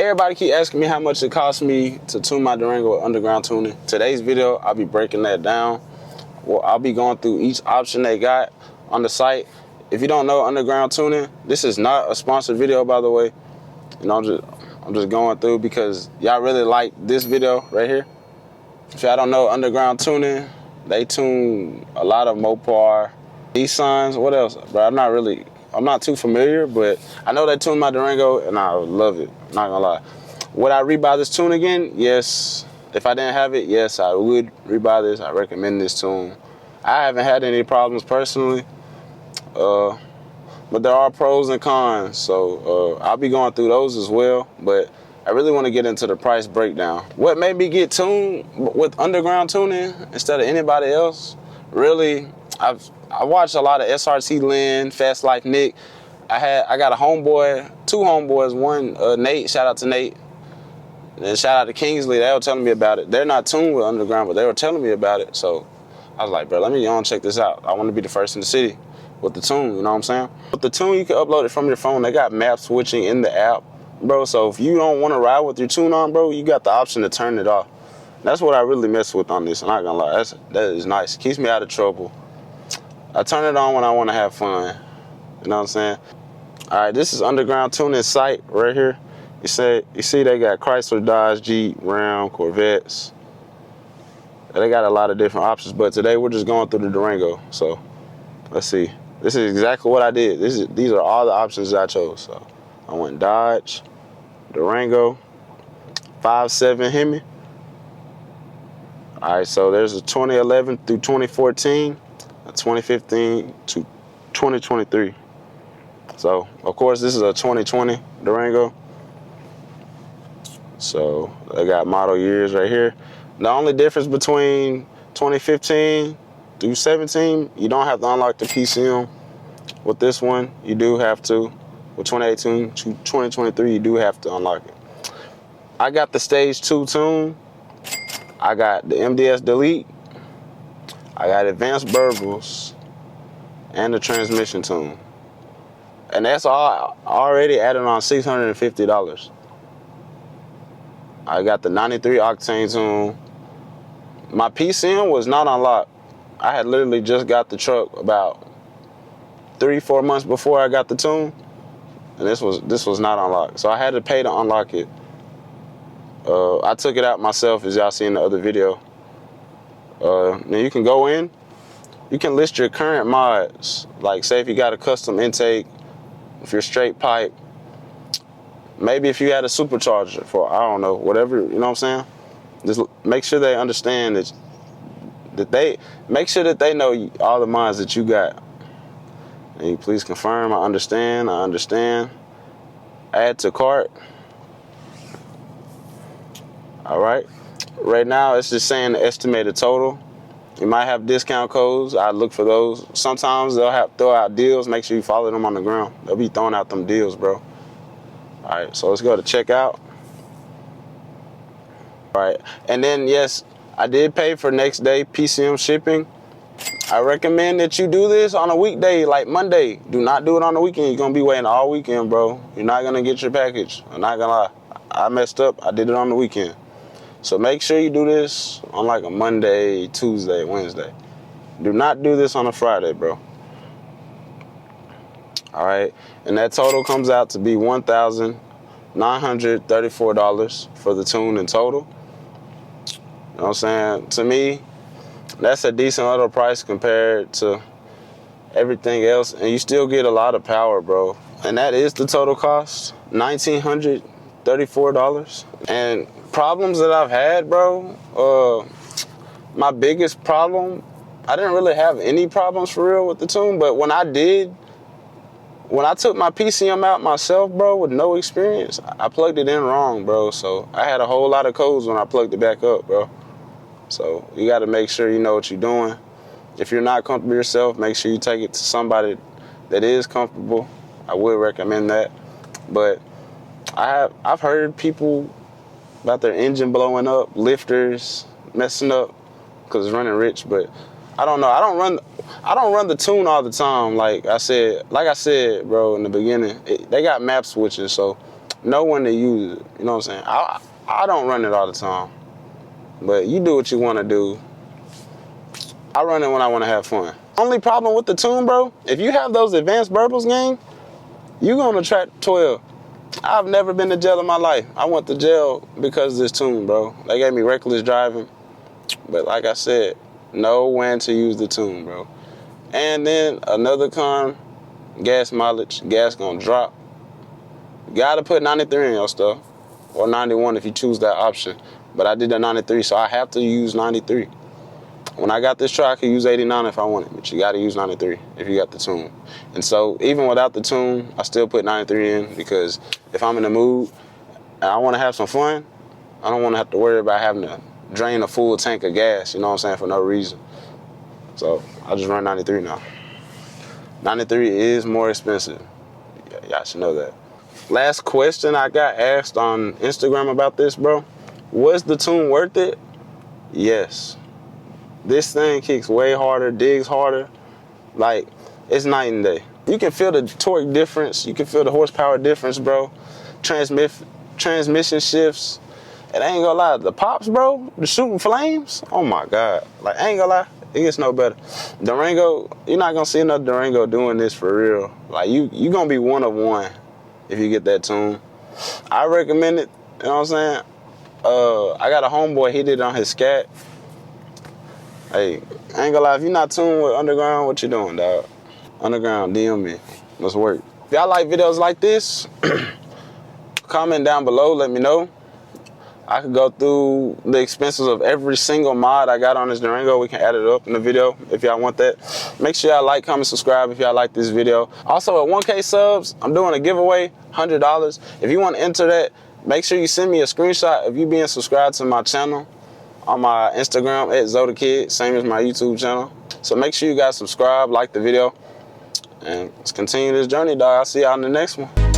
Everybody keep asking me how much it cost me to tune my Durango with underground tuning. Today's video, I'll be breaking that down. Well, I'll be going through each option they got on the site. If you don't know underground tuning, this is not a sponsored video, by the way. You know, I'm just going through because y'all really like this video right here. If y'all don't know underground tuning, they tune a lot of Mopar, Nissans, what else? But I'm not too familiar, but I know they tune my Durango and I love it, not gonna lie. Would I rebuy this tune again? Yes. If I didn't have it, yes, I would rebuy this. I recommend this tune. I haven't had any problems personally, but there are pros and cons, so I'll be going through those as well, but I really want to get into the price breakdown. What made me get tuned with underground tuning instead of anybody else? Really, I watched a lot of SRT Lynn, Fast Life Nick. I got a homeboy, two homeboys. One, Nate, shout out to Nate. And shout out to Kingsley. They were telling me about it. They're not tuned with underground, but they were telling me about it. So I was like, bro, let me go and check this out. I want to be the first in the city with the tune, you know what I'm saying? With the tune, you can upload it from your phone. They got map switching in the app, bro. So if you don't want to ride with your tune on, bro, you got the option to turn it off. That's what I really mess with on this. I'm not gonna lie, that is nice. Keeps me out of trouble. I turn it on when I want to have fun. You know what I'm saying? All right, this is underground tuning site right here. You see they got Chrysler, Dodge, Jeep, Ram, Corvettes. They got a lot of different options, but today we're just going through the Durango. So let's see. This is exactly what I did. These are all the options that I chose. So I went Dodge, Durango, 5.7 Hemi. All right, so there's a 2011 through 2014, a 2015 to 2023. So of course this is a 2020 Durango. So I got model years right here. The only difference between 2015 through 17, you don't have to unlock the PCM. With this one, you do have to. With 2018 to 2023, you do have to unlock it. I got the Stage 2 tune. I got the MDS delete. I got advanced burbles and the transmission tune. And that's all already added on $650. I got the 93 octane tune. My PCM was not unlocked. I had literally just got the truck about 3-4 months before I got the tune, and this was not unlocked. So I had to pay to unlock it. I took it out myself, as y'all see in the other video. Now you can go in, you can list your current mods. Like say if you got a custom intake, if you're straight pipe, maybe if you had a supercharger for, I don't know, whatever, you know what I'm saying? Just make sure they understand make sure that they know all the mods that you got. And you please confirm, I understand. Add to cart. All right. Right now it's just saying the estimated total. You might have discount codes. I look for those. Sometimes they'll throw out deals. Make sure you follow them on the ground. They'll be throwing out them deals, bro. All right, so let's go to checkout. All right, and then yes, I did pay for next day PCM shipping. I recommend that you do this on a weekday, like Monday. Do not do it on the weekend. You're gonna be waiting all weekend, bro. You're not gonna get your package. I'm not gonna lie. I messed up. I did it on the weekend. So make sure you do this on like a Monday, Tuesday, Wednesday. Do not do this on a Friday, bro. All right, and that total comes out to be $1,934 for the tune in total. You know what I'm saying? To me, that's a decent little price compared to everything else, and you still get a lot of power, bro. And that is the total cost, $1,934. And problems that I've had, bro, my biggest problem, I didn't really have any problems for real with the tune, but when I took my PCM out myself, bro, with no experience, I plugged it in wrong, bro. So I had a whole lot of codes when I plugged it back up, bro. So you got to make sure you know what you're doing. If you're not comfortable yourself, make sure you take it to somebody that is comfortable. I would recommend that. But I've heard people about their engine blowing up, lifters messing up because it's running rich, but I don't know. I don't run the tune all the time. Like I said, bro, in the beginning, they got map switches, so know when to use it. You know what I'm saying? I don't run it all the time, but you do what you want to do. I run it when I want to have fun. Only problem with the tune, bro, if you have those advanced burbles game, you gonna track 12. I've never been to jail in my life. I went to jail because of this tune, bro. They gave me reckless driving. But like I said, know when to use the tune, bro. And then another con, gas mileage. Gas gonna drop. You gotta put 93 in your stuff. Or 91 if you choose that option. But I did the 93, so I have to use 93. When I got this truck, I could use 89 if I wanted, but you gotta use 93 if you got the tune. And so even without the tune, I still put 93 in because if I'm in the mood and I wanna have some fun, I don't wanna have to worry about having to drain a full tank of gas, you know what I'm saying, for no reason. So I just run 93 now. 93 is more expensive. Y'all should know that. Last question I got asked on Instagram about this, bro. Was the tune worth it? Yes. This thing kicks way harder, digs harder. Like, it's night and day. You can feel the torque difference. You can feel the horsepower difference, bro. Transmission shifts. And I ain't gonna lie, the pops, bro, the shooting flames, oh my God. Like, I ain't gonna lie, it gets no better. Durango, you're not gonna see another Durango doing this for real. Like, you gonna be one of one if you get that tune. I recommend it, you know what I'm saying? I got a homeboy, he did it on his Scat. Hey, I ain't gonna lie, if you're not tuned with Underground, what you doing, dog? Underground, DM me. Let's work. If y'all like videos like this, comment down below, let me know. I could go through the expenses of every single mod I got on this Durango. We can add it up in the video if y'all want that. Make sure y'all like, comment, subscribe if y'all like this video. Also, at 1K subs, I'm doing a giveaway, $100. If you want to enter that, make sure you send me a screenshot of you being subscribed to my channel on my Instagram at ZodaKid, same as my YouTube channel. So make sure you guys subscribe, like the video, and let's continue this journey, dog. I'll see y'all in the next one.